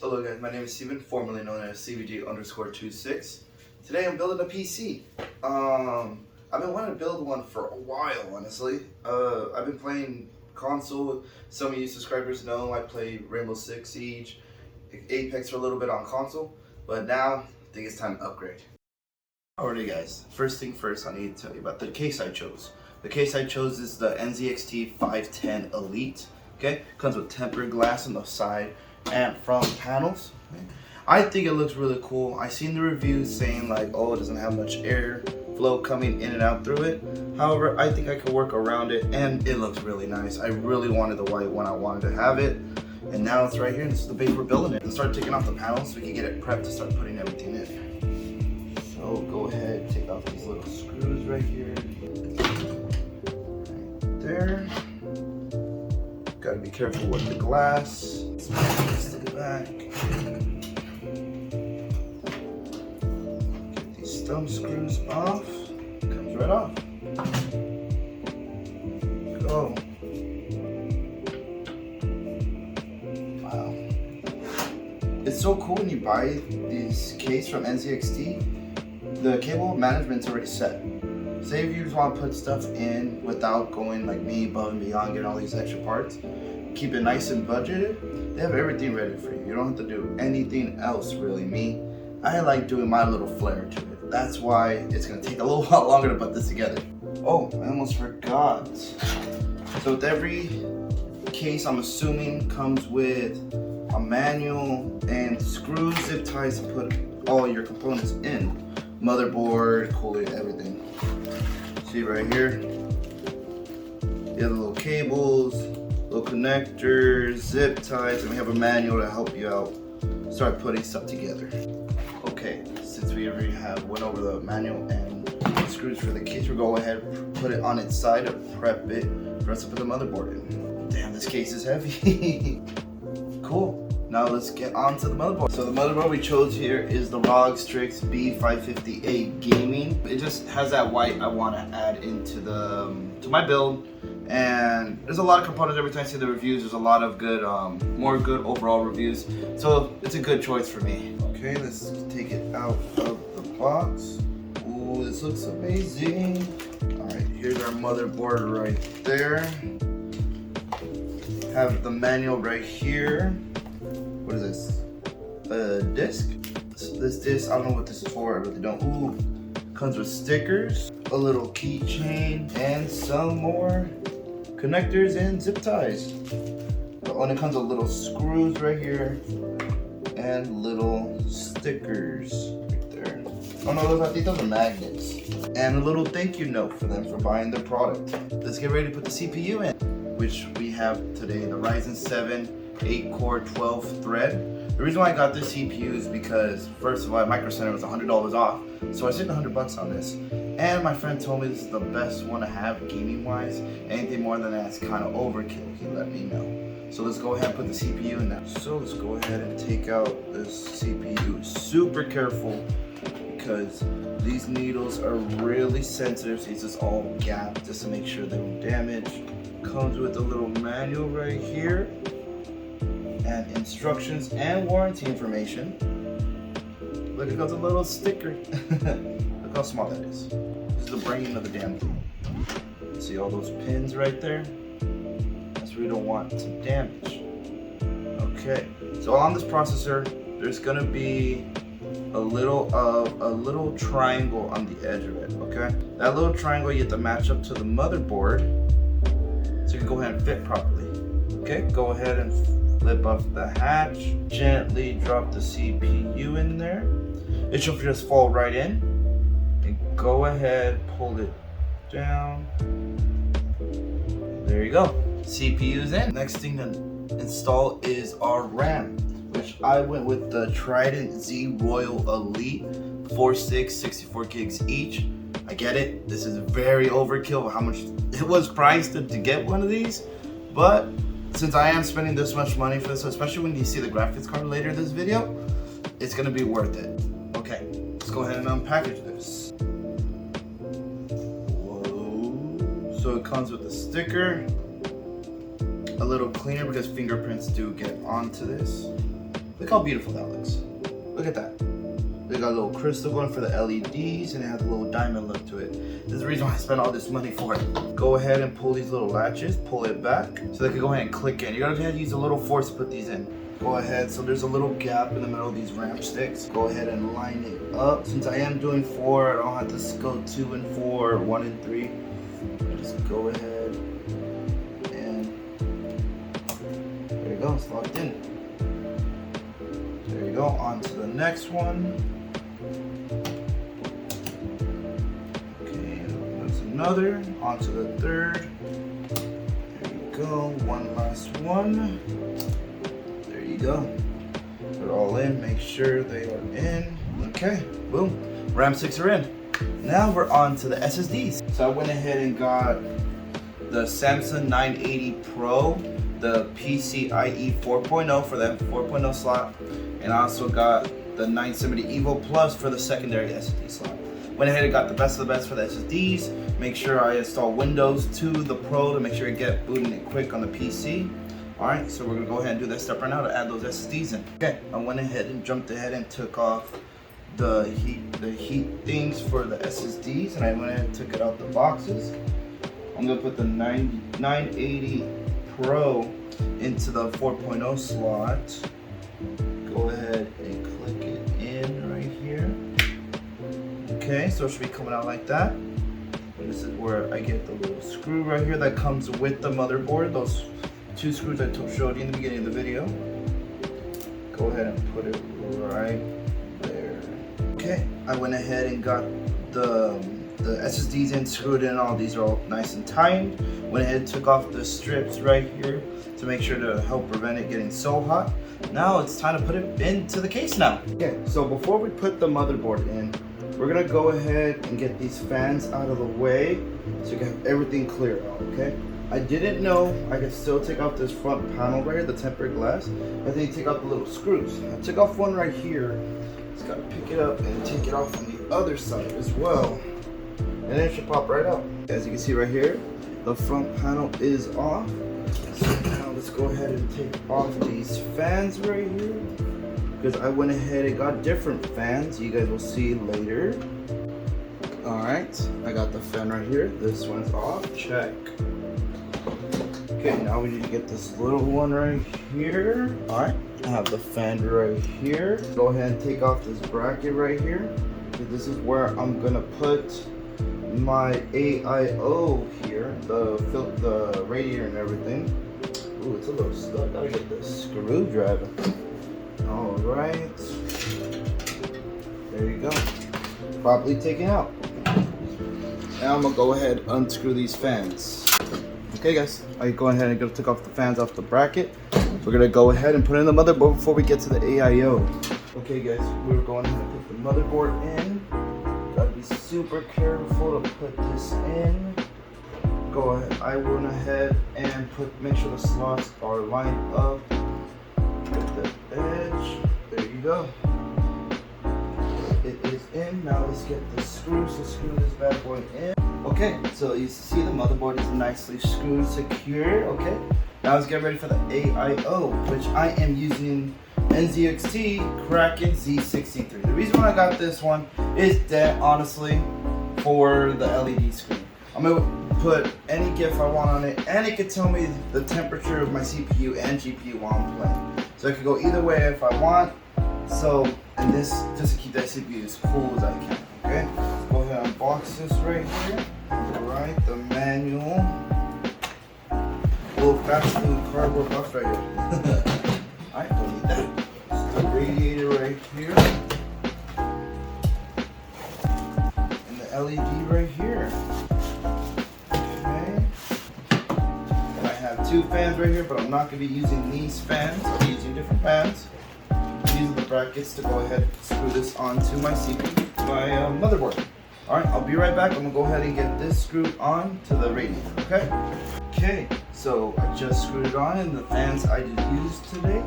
Hello guys, my name is Steven, formerly known as CVG_26. Today I'm building a PC. I've been wanting to build one for a while, honestly. I've been playing console. Some of you subscribers know I play Rainbow Six Siege, Apex for a little bit on console, but now I think it's time to upgrade. Alrighty guys, first thing first, I need to tell you about the case I chose. The case I chose is the NZXT 510 Elite. Okay, comes with tempered glass on the side and front panels. Okay. I think it looks really cool. I seen the reviews saying like, oh, it doesn't have much air flow coming in and out through it. However, I think I could work around it and it looks really nice. I really wanted the white one. I wanted to have it, and now it's right here, and this is the base we're building it. Let's start taking off the panels so we can get it prepped to start putting everything in. So go ahead, take off these little screws right here. Right there. Gotta be careful with the glass. Stick it back. Get these thumb screws off. Comes right off. Go. Wow. It's so cool when you buy this case from NZXT. The cable management's already set. Say if you just want to put stuff in without going like me above and beyond, getting all these extra parts, keep it nice and budgeted, they have everything ready for you. You don't have to do anything else really. Me, I like doing my little flair to it. That's why it's going to take a little while longer to put this together. Oh, I almost forgot. So with every case, I'm assuming comes with a manual and screws, zip ties to put all your components in. Motherboard, cooler, everything. See right here, you have the little cables, little connectors, zip ties, and we have a manual to help you out start putting stuff together. Okay, since we already went over the manual and the screws for the case, we'll go ahead and put it on its side to prep it for us to put the motherboard in. Damn, this case is heavy. Cool. Now let's get on to the motherboard. So the motherboard we chose here is the ROG Strix B558 Gaming. It just has that white I want to add into to my build. And there's a lot of components. Every time I see the reviews, there's a lot of good, more good overall reviews. So it's a good choice for me. Okay, let's take it out of the box. Ooh, this looks amazing. All right, here's our motherboard right there. Have the manual right here. What is this? A disc? This disc, I don't know what this is for, I really don't. Ooh, comes with stickers, a little keychain, and some more connectors and zip ties. And it comes with little screws right here and little stickers right there. Oh no, I think those are magnets. And a little thank you note for them for buying their product. Let's get ready to put the CPU in, which we have today, the Ryzen 7 8-core 12 thread. The reason why I got this CPU is because, first of all, at Micro Center was $100 off, so I saved $100 on this. And my friend told me this is the best one to have gaming wise. Anything more than that's kind of overkill, he let me know. So let's go ahead and put the CPU in now. So let's go ahead and take out this CPU. Super careful because these needles are really sensitive, so it's just all gapped just to make sure they don't damage. Comes with a little manual right here, and instructions and warranty information. Look, it got a little sticker. Look how small that is. This is the brain of the damn thing. See all those pins right there? That's what we don't want to damage. Okay, so on this processor, there's gonna be a little triangle on the edge of it, okay? That little triangle you have to match up to the motherboard so you can go ahead and fit properly. Okay, go ahead and flip up the hatch, gently drop the CPU in there. It should just fall right in. And go ahead, pull it down. There you go. CPU's in. Next thing to install is our RAM, which I went with the Trident Z Royal Elite 4 sticks, 64 gigs each. I get it. This is very overkill how much it was priced to get one of these, but since I am spending this much money for this, especially when you see the graphics card later in this video, it's gonna be worth it. Okay, let's go ahead and unpackage this. Whoa. So it comes with a sticker, a little cleaner because fingerprints do get onto this. The Look how beautiful that looks. Look at that. They got a little crystal going for the LEDs, and it has a little diamond look to it. This is the reason why I spent all this money for it. Go ahead and pull these little latches, pull it back, so they can go ahead and click in. You're gonna have to use a little force to put these in. Go ahead, so there's a little gap in the middle of these ramp sticks. Go ahead and line it up. Since I am doing 4, I don't have to go 2 and 4, 1 and 3. Just go ahead and there you go, it's locked in. There you go, on to the next one. Okay, there's another, on to the third. There you go, one last one. There you go. They're all in, make sure they are in. Okay, boom, RAM 6 are in. Now we're on to the SSDs. So I went ahead and got the Samsung 980 Pro, the PCIe 4.0 for that 4.0 slot, and I also got the 970 EVO Plus for the secondary SSD slot. Went ahead and got the best of the best for the SSDs. Make sure I install Windows to the Pro to make sure I get booting it quick on the PC. Alright, so we're gonna go ahead and do that step right now to add those SSDs in. Okay, I went ahead and jumped ahead and took off the heat things for the SSDs, and I went ahead and took it out the boxes. I'm gonna put the 980 Pro into the 4.0 slot. Go ahead and click it in right here. Okay, so it should be coming out like that. And this is where I get the little screw right here that comes with the motherboard. Those 2 screws I showed you in the beginning of the video. Go ahead and put it right there. Okay, I went ahead and got the SSDs in, screwed in. All these are all nice and tight. Went ahead and took off the strips right here to make sure to help prevent it getting so hot. Now it's time to put it into the case now. Okay, so before we put the motherboard in, we're gonna go ahead and get these fans out of the way so you can have everything clear out, okay? I didn't know I could still take off this front panel right here, the tempered glass. I think take out the little screws. I took off one right here. Just gotta pick it up and take it off on the other side as well. And then it should pop right out. As you can see right here, the front panel is off. So now let's go ahead and take off these fans right here, because I went ahead and got different fans. You guys will see later. Alright, I got the fan right here. This one's off, check. Okay, now we need to get this little one right here. Alright, I have the fan right here. Go ahead and take off this bracket right here. This is where I'm gonna put my AIO here, the radiator and everything. Ooh, it's a little stuck. Gotta get the screwdriver. Alright. There you go. Properly taken out. Now I'm gonna go ahead and unscrew these fans. Okay guys, I go ahead and take off the fans off the bracket. We're gonna go ahead and put in the motherboard before we get to the AIO. Okay guys, we're going ahead and put the motherboard in. Gotta be super careful to put this in. Go ahead, I went ahead and make sure the slots are lined up with the edge. There you go. It is in. Now let's get the screws to screw this bad boy in. Okay, so you see the motherboard is nicely screwed, secure. Okay, now let's get ready for the AIO, which I am using NZXT Kraken Z63. The reason why I got this one is that honestly for the LED screen. I'm gonna put any GIF I want on it, and it can tell me the temperature of my CPU and GPU while I'm playing. So I can go either way if I want. So, and this just to keep that CPU as cool as I can. Okay, let's go ahead and unbox this right here. Alright, the manual. Little fast food cardboard box right here. Alright, don't need that. Just the radiator right here. And the LED right here. Okay. And I have 2 fans right here, but I'm not going to be using these fans. I'll be using different fans. These are the brackets to go ahead and screw this onto my CPU, my motherboard. Alright, I'll be right back. I'm going to go ahead and get this screwed on to the radiator, okay? Okay, so I just screwed it on, and the fans I used today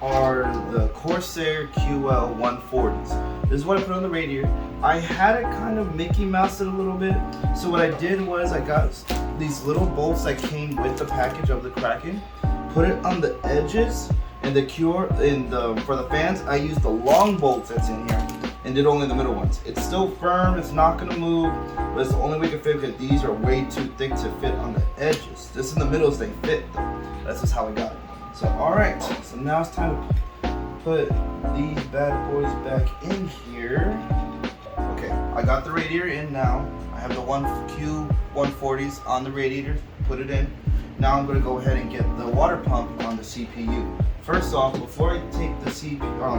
are the Corsair QL140s. This is what I put on the radiator. I had it kind of Mickey Mouse it a little bit, so what I did was I got these little bolts that came with the package of the Kraken, put it on the edges, And for the fans, I used the long bolts that's in here and did only the middle ones. It's still firm, it's not gonna move, but it's the only way to fit because these are way too thick to fit on the edges. Just in the middles they fit though. That's just how I got it. So alright, so now it's time to put these bad boys back in here. Okay, I got the radiator in now. I have the QL140s on the radiator, put it in. Now I'm gonna go ahead and get the water pump on the CPU. First off, before I take the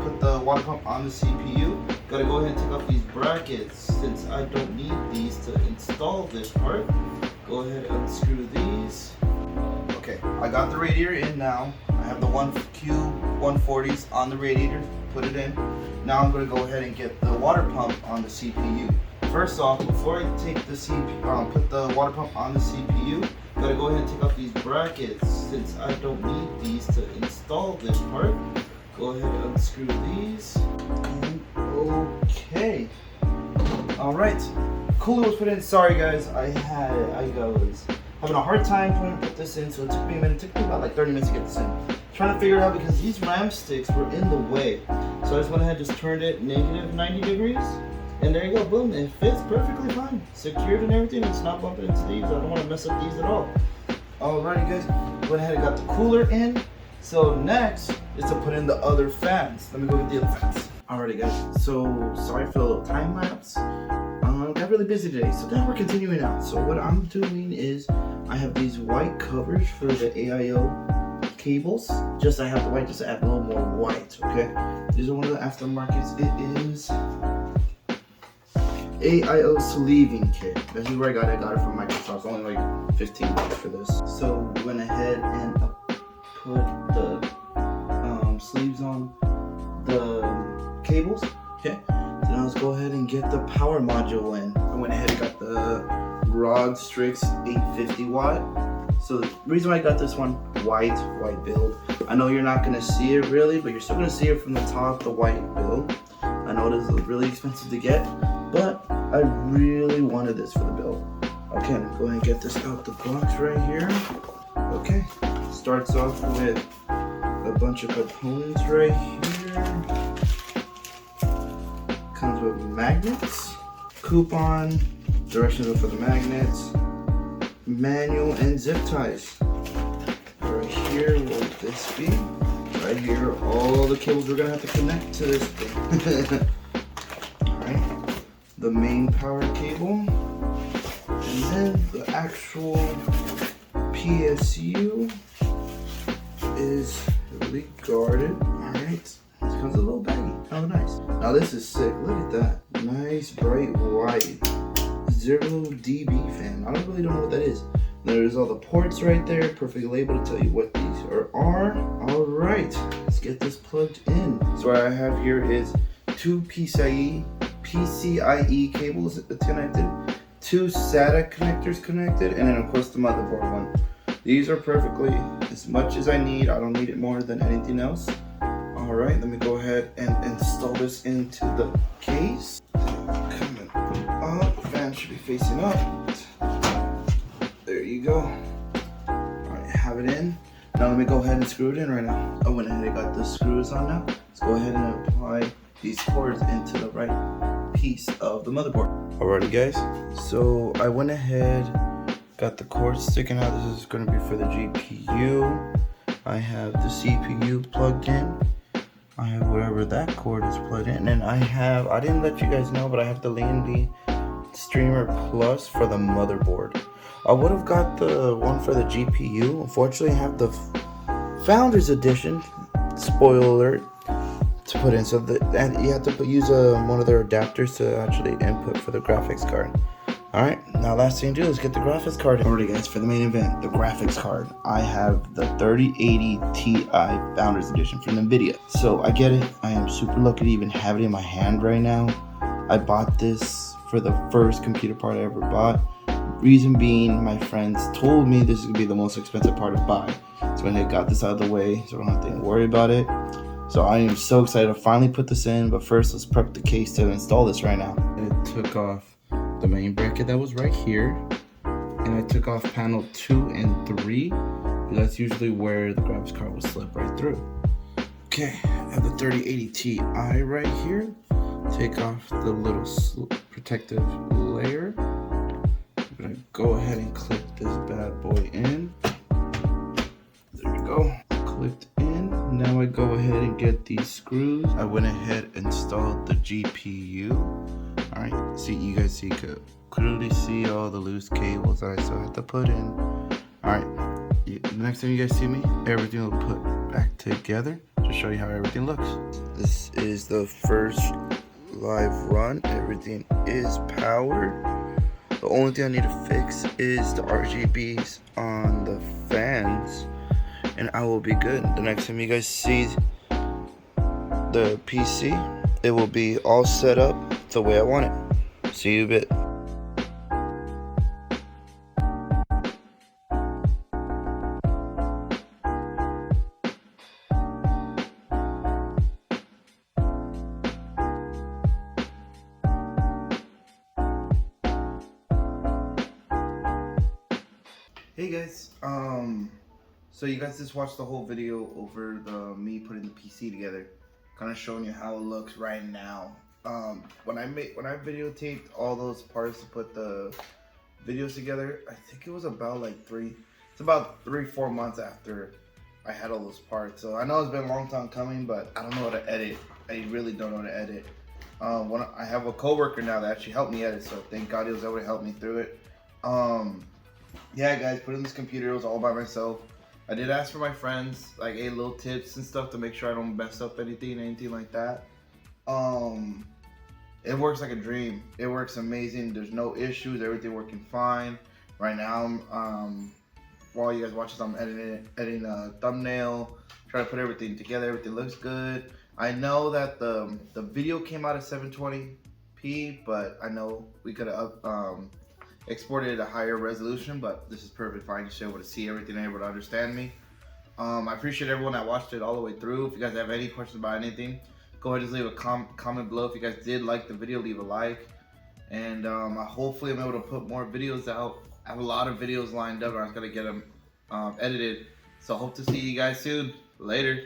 put the water pump on the CPU, gotta go ahead and take off these brackets since I don't need these to install this part. Go ahead and unscrew these. Okay, I got the radiator in now. I have the QL140s on the radiator, put it in. Now I'm gonna go ahead and get the water pump on the CPU. First off, before I take the put the water pump on the CPU, gotta go ahead and take off these brackets since I don't need these to install this part. Go ahead and unscrew these. And okay. Alright. Cooler was put in. Sorry guys, I was having a hard time trying to put this in, so it took me a minute. It took me about like 30 minutes to get this in. Trying to figure it out because these RAM sticks were in the way. So I just went ahead and just turned it negative 90 degrees. And there you go, boom, it fits perfectly fine. Secured and everything, it's not bumping into these. I don't want to mess up these at all. Alrighty guys, went ahead and got the cooler in. So next is to put in the other fans. Let me go get the other fans. Alrighty guys, so sorry for the little time lapse. Got really busy today, so now we're continuing out. So what I'm doing is I have these white covers for the AIO cables. I have the white just to add a little more white, okay? These are one of the aftermarkets. It is AIO sleeving kit. This is where I got it. I got it from Microsoft. It's only like $15 for this. So we went ahead and put the sleeves on the cables. Okay. So now let's go ahead and get the power module in. I went ahead and got the Rod Strix 850 watt. So the reason why I got this one, white build. I know you're not gonna see it really, but you're still gonna see it from the top, the white build. I know it is really expensive to get, but I really wanted this for the build. Okay, I'm going to get this out the box right here. Okay, starts off with a bunch of components right here. Comes with magnets, coupon, directions for the magnets, manual, and zip ties. Right here will this be. Right here, all the cables we're gonna have to connect to this thing. Alright, the main power cable, and then the actual PSU is really guarded. Alright, this comes a little baggy. Oh, nice. Now this is sick. Look at that. Nice, bright white 0 dB fan. I really don't know what that is. There's all the ports right there, perfectly labeled to tell you what these are. Alright, let's get this plugged in. So what I have here is 2 PCIe cables connected, 2 SATA connectors connected, and then of course the motherboard one. These are perfectly as much as I need. I don't need it more than anything else. Alright, let me go ahead and install this into the case. Coming up, the fan should be facing up. There you go. Alright, have it in. Now let me go ahead and screw it in right now. I went ahead and got the screws on now. Let's go ahead and apply these cords into the right piece of the motherboard. Alrighty guys, so I went ahead, got the cords sticking out. This is going to be for the GPU. I have the CPU plugged in. I have whatever that cord is plugged in. And I didn't let you guys know, but I have the Lian Strimer Plus for the motherboard. I would have got the one for the GPU. Unfortunately, I have the Founders Edition, spoiler alert, to put in. So you have to use one of their adapters to actually input for the graphics card. Alright, now last thing to do is get the graphics card. Alright guys, for the main event, the graphics card. I have the 3080 Ti Founders Edition from NVIDIA. So I get it. I am super lucky to even have it in my hand right now. I bought this for the first computer part I ever bought. Reason being, my friends told me this is going to be the most expensive part to buy. So I got this out of the way so I don't have to worry about it. So I am so excited to finally put this in. But first, let's prep the case to install this right now. It took off the main bracket that was right here. And I took off panel 2 and 3. Because that's usually where the graphics card will slip right through. Okay, I have the 3080 Ti right here. Take off the little protective layer. I'm gonna go ahead and clip this bad boy in. There we go, clipped in. Now I go ahead and get these screws. I went ahead and installed the GPU. All right, see, you guys could clearly see all the loose cables that I still have to put in. All right, the next time you guys see me, everything will put back together to show you how everything looks. This is the first live run. Everything is powered. The only thing I need to fix is the RGBs on the fans, and I will be good. The next time you guys see the PC, it will be all set up the way I want it. See you a bit. Hey guys, so you guys just watched the whole video over the me putting the PC together, kind of showing you how it looks right now. When I videotaped all those parts to put the videos together, I think it was about like 3-4 months after I had all those parts. So I know it's been a long time coming, but I don't know how to edit. I really don't know how to edit. I have a coworker now that actually helped me edit, so thank God he was able to help me through it. Yeah guys, putting this computer was all by myself. I did ask for my friends, like, hey, little tips and stuff to make sure I don't mess up anything like that. It works like a dream. It works amazing. There's no issues, everything working fine. Right now, while you guys watch this, I'm editing a thumbnail, trying to put everything together. Everything looks good. I know that the video came out at 720p, but I know we could have exported at a higher resolution, but this is perfect fine. You're able to see everything and able to understand me. I appreciate everyone that watched it all the way through. If you guys have any questions about anything, go ahead and just leave a comment below. If you guys did like the video, leave a like. And hopefully I'm able to put more videos out. I have a lot of videos lined up. I'm gonna get them edited. So hope to see you guys soon. Later.